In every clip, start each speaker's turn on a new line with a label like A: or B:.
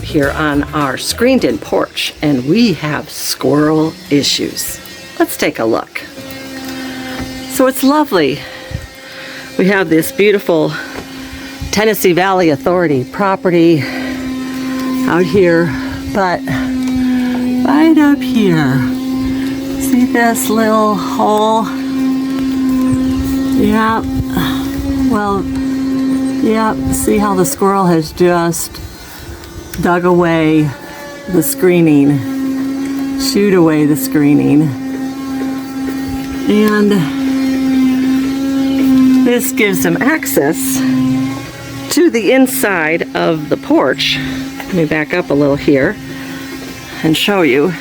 A: here on our screened-in porch, and we have squirrel issues. Let's take a look. So it's lovely. We have this beautiful Tennessee Valley Authority property out here, but right up here, see this little hole? Yeah, well, yeah, see how the squirrel has just dug away the screening, chewed away the screening. And this gives him access to the inside of the porch. Let me back up a little here and show you.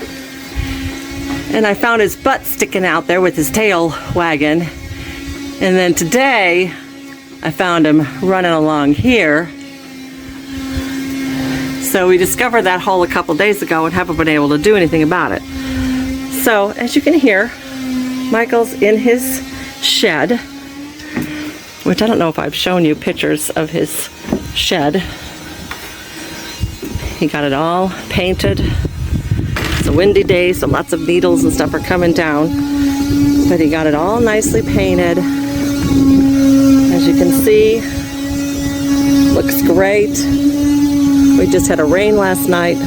A: And I found his butt sticking out there with his tail wagging. And then today, I found him running along here. So we discovered that hole a couple days ago and haven't been able to do anything about it. So, as you can hear, Michael's in his shed, which I don't know if I've shown you pictures of his shed. He got it all painted. It's a windy day, so lots of needles and stuff are coming down. But he got it all nicely painted. As you can see, looks great. We just had a rain last night.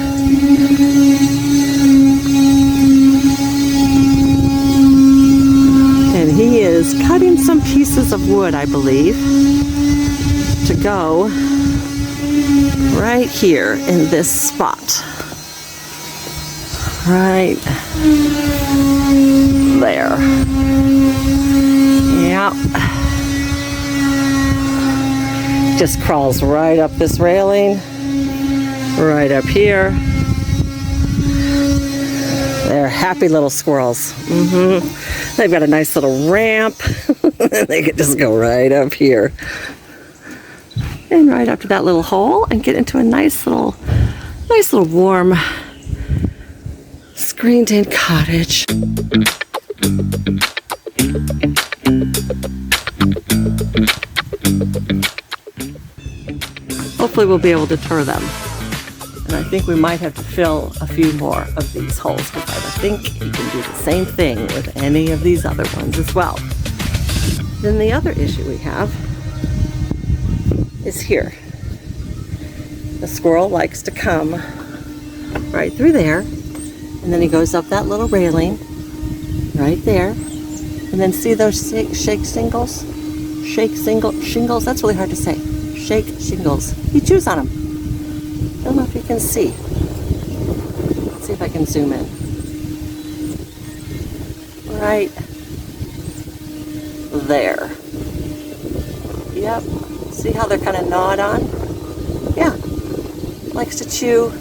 A: And he is cutting some pieces of wood, I believe, to go right here in this spot. Right there. Yep. Just crawls right up this railing, right up here. They're happy little squirrels. They've got a nice little ramp. They could just go right up here and right up to that little hole and get into a nice little warm screened-in cottage. Hopefully we'll be able to deter them. And I think we might have to fill a few more of these holes because I think he can do the same thing with any of these other ones as well. Then the other issue we have is here. The squirrel likes to come right through there, and then he goes up that little railing right there, and then see those shingles? Shingles, that's really hard to say. Shingles. He chews on them. Don't know if you can see. Let's see if I can zoom in. Right there. Yep. See how they're kind of gnawed on? Yeah. Likes to chew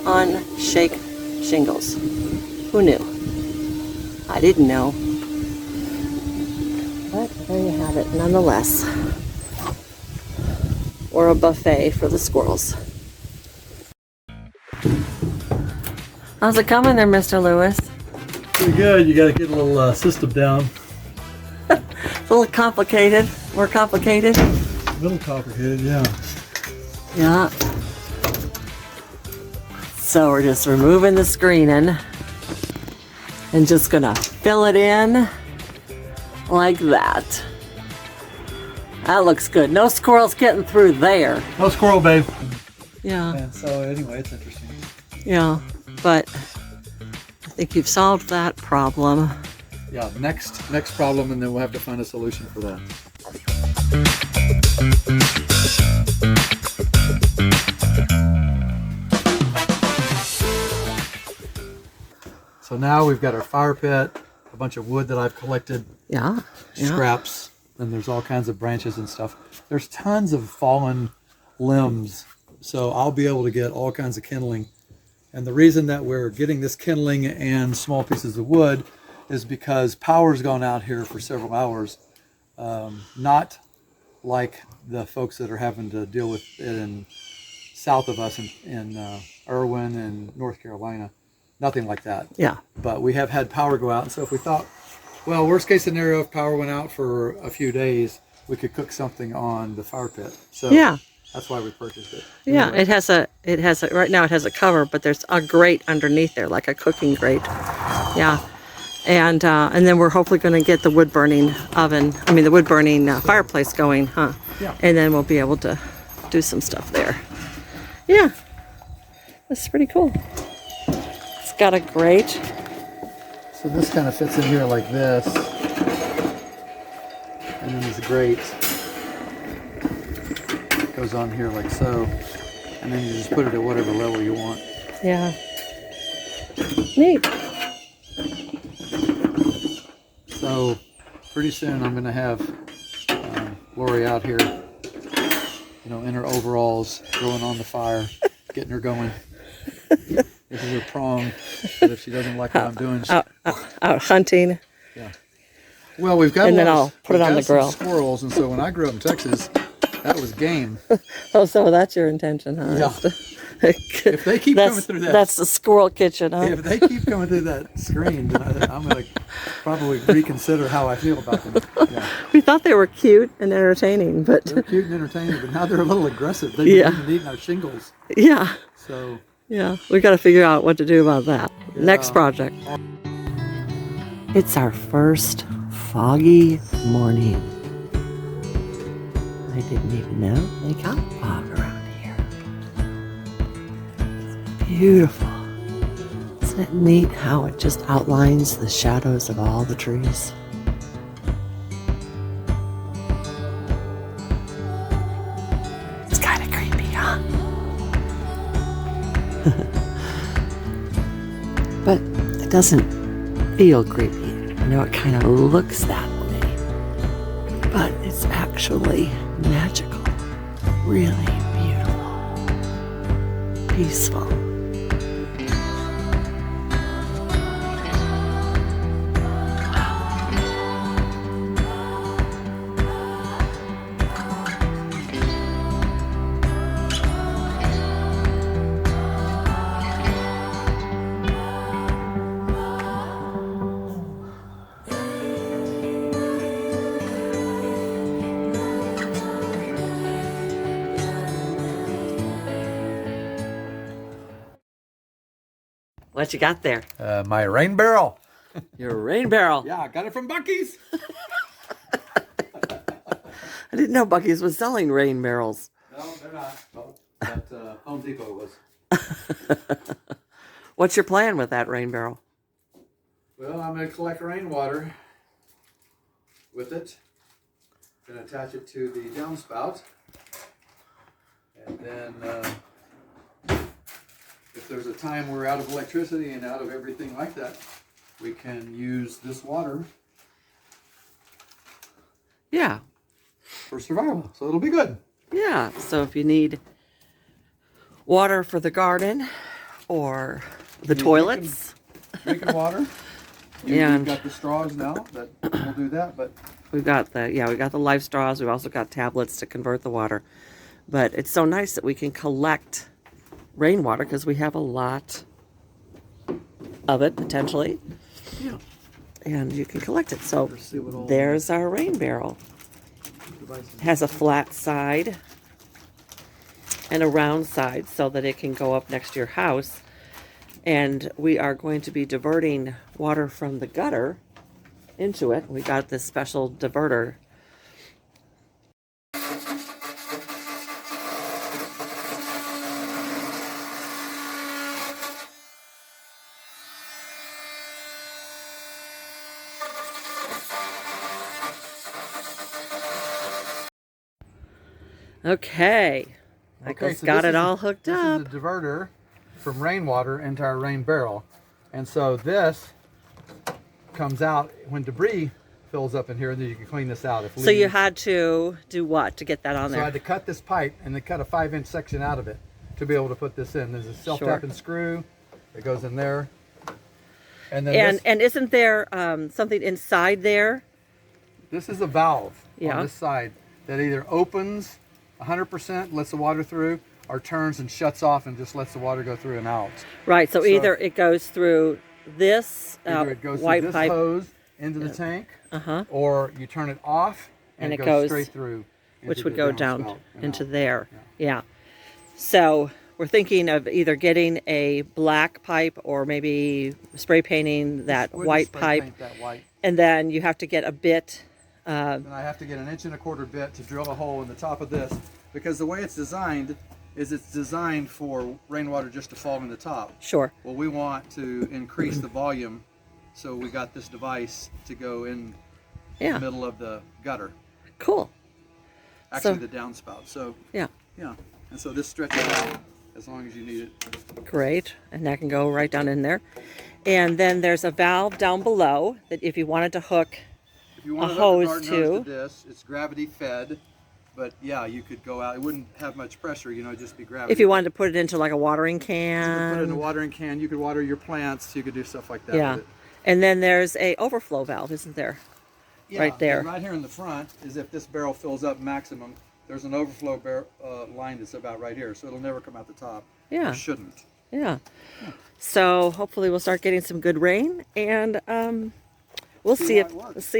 A: on shingles. Who knew? I didn't know. But there you have it, nonetheless. Or a buffet for the squirrels. How's it coming there, Mr. Lewis?
B: Pretty good. You got to get a little system down.
A: It's a little complicated. More complicated.
B: A little complicated, yeah.
A: Yeah. So we're just removing the screening and just gonna fill it in like that. That looks good. No squirrels getting through there.
B: No squirrel, babe.
A: Yeah.
B: And so anyway, it's interesting.
A: Yeah, but I think you've solved that problem.
B: Yeah, next problem, and then we'll have to find a solution for that. So now we've got our fire pit, a bunch of wood that I've collected, scraps, and there's all kinds of branches and stuff. There's tons of fallen limbs, so I'll be able to get all kinds of kindling. And the reason that we're getting this kindling and small pieces of wood is because power's gone out here for several hours. Not like the folks that are having to deal with it in south of us in Irwin and North Carolina. Nothing like that.
A: Yeah.
B: But we have had power go out, and so if we thought, well, worst case scenario, if power went out for a few days, we could cook something on the fire pit. So
A: yeah,
B: that's why we purchased it.
A: Yeah,
B: anyway.
A: it has a It has right now it has a cover, but there's a grate underneath there, like a cooking grate. Yeah, and then we're hopefully going to get the wood burning oven. I mean the wood burning fireplace going, huh?
B: Yeah.
A: And then we'll be able to do some stuff there. Yeah, that's pretty cool. It's got a grate.
B: So this kind of fits in here like this, and then there's a grate. It goes on here like so, and then you just put it at whatever level you want.
A: Yeah. Neat.
B: So pretty soon I'm going to have Lori out here, you know, in her overalls, throwing on the fire, getting her going. This is her prong, but if she doesn't like what I'm doing,
A: out hunting.
B: Yeah. Well, we've got
A: and then I'll put it on the grill.
B: Squirrels, and so when I grew up in Texas, that was game.
A: Oh, so that's your intention, huh?
B: Yeah. If they keep coming through that,
A: that's the squirrel kitchen, huh?
B: If they keep coming through that screen, then I'm going to probably reconsider how I feel about them. Yeah.
A: We thought they were cute and entertaining, but
B: they're cute and entertaining, but now they're a little aggressive. They've been even eating our shingles.
A: Yeah.
B: So.
A: Yeah, we got to figure out what to do about that. Yeah. Next project. It's our first foggy morning. I didn't even know they got fog around here. It's beautiful. Isn't it neat how it just outlines the shadows of all the trees? It's kind of creepy, huh? But it doesn't feel creepy. I know it kind of looks that way, but it's actually magical, really beautiful, peaceful. What you got there?
B: My rain barrel.
A: Your rain barrel.
B: Yeah, I got it from Buc-ee's.
A: I didn't know Buc-ee's was selling rain barrels.
B: No, they're not. No, but Home Depot was.
A: What's your plan with that rain barrel?
B: Well, I'm going to collect rainwater with it. Going to attach it to the downspout. And then if there's a time we're out of electricity and out of everything like that, we can use this water.
A: Yeah.
B: For survival. So it'll be good.
A: Yeah. So if you need water for the garden or the toilets.
B: Drinking water. We've got the straws now that will do that, but
A: we've got the life straws. We've also got tablets to convert the water. But it's so nice that we can collect rainwater because we have a lot of it potentially.
B: Yeah.
A: And you can collect it. So there's our rain barrel. It has a flat side and a round side so that it can go up next to your house. And we are going to be diverting water from the gutter into it. We got this special diverter. Okay. Michael's got it all hooked up.
B: This is the diverter from rainwater into our rain barrel. And so this comes out when debris fills up in here, and then you can clean this out.
A: So you had to do what to get that on there?
B: So I had to cut this pipe and then cut a 5-inch section out of it to be able to put this in. There's a self-tapping screw that goes in there. And then
A: and isn't there something inside there?
B: This is a valve on this side that either opens 100%, lets the water through, or turns and shuts off and just lets the water go through and out.
A: Right, so either it goes through this
B: it goes
A: white
B: through this
A: pipe
B: hose into the tank, or you turn it off and it goes straight through.
A: Which would go down into there. Yeah. So we're thinking of either getting a black pipe or maybe spray painting that
B: We'll
A: white
B: just spray
A: pipe.
B: paint that white.
A: And then you have to get a bit.
B: And I have to get an 1¼ inch bit to drill a hole in the top of this, because the way it's designed is it's designed for rainwater just to fall in the top.
A: Sure.
B: Well, we want to increase the volume, so we got this device to go in the middle of the gutter.
A: Cool.
B: Actually, the downspout. So
A: yeah.
B: And so this stretches out as long as you need it.
A: Great. And that can go right down in there. And then there's a valve down below that if you wanted to hook
B: if you want
A: a
B: to hook
A: hose
B: the garden hose
A: to
B: this, it's gravity fed. But yeah, you could go out. It wouldn't have much pressure, you know, it'd just be gravity.
A: if you wanted to put it into like a watering can.
B: You could put it in a watering can. You could water your plants. You could do stuff like that.
A: Yeah.
B: With it.
A: And then there's a overflow valve, isn't there?
B: Yeah,
A: right there.
B: And right here in the front is if this barrel fills up maximum, there's an overflow line that's about right here, so it'll never come out the top.
A: Yeah.
B: It shouldn't.
A: Yeah. So hopefully we'll start getting some good rain, and we'll see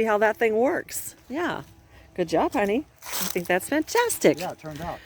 A: how that thing works. Yeah. Good job, honey. I think that's fantastic.
B: Yeah, it turned out.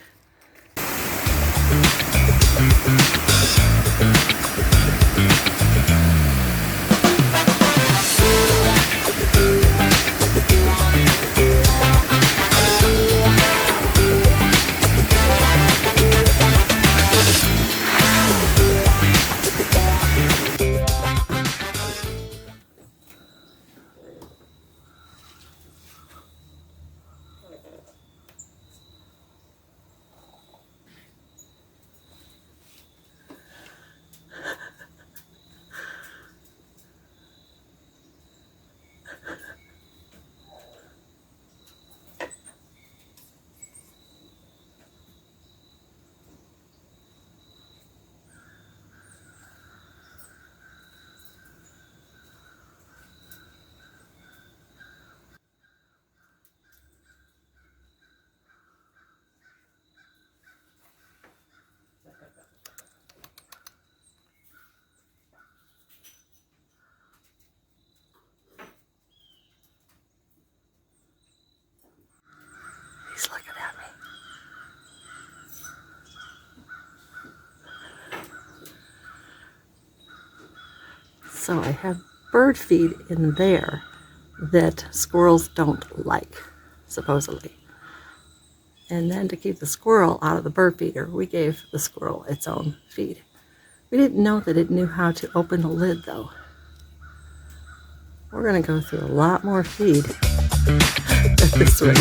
A: He's looking at me. So I have bird feed in there that squirrels don't like, supposedly. And then to keep the squirrel out of the bird feeder, we gave the squirrel its own feed. We didn't know that it knew how to open the lid, though. We're going to go through a lot more feed at this rate.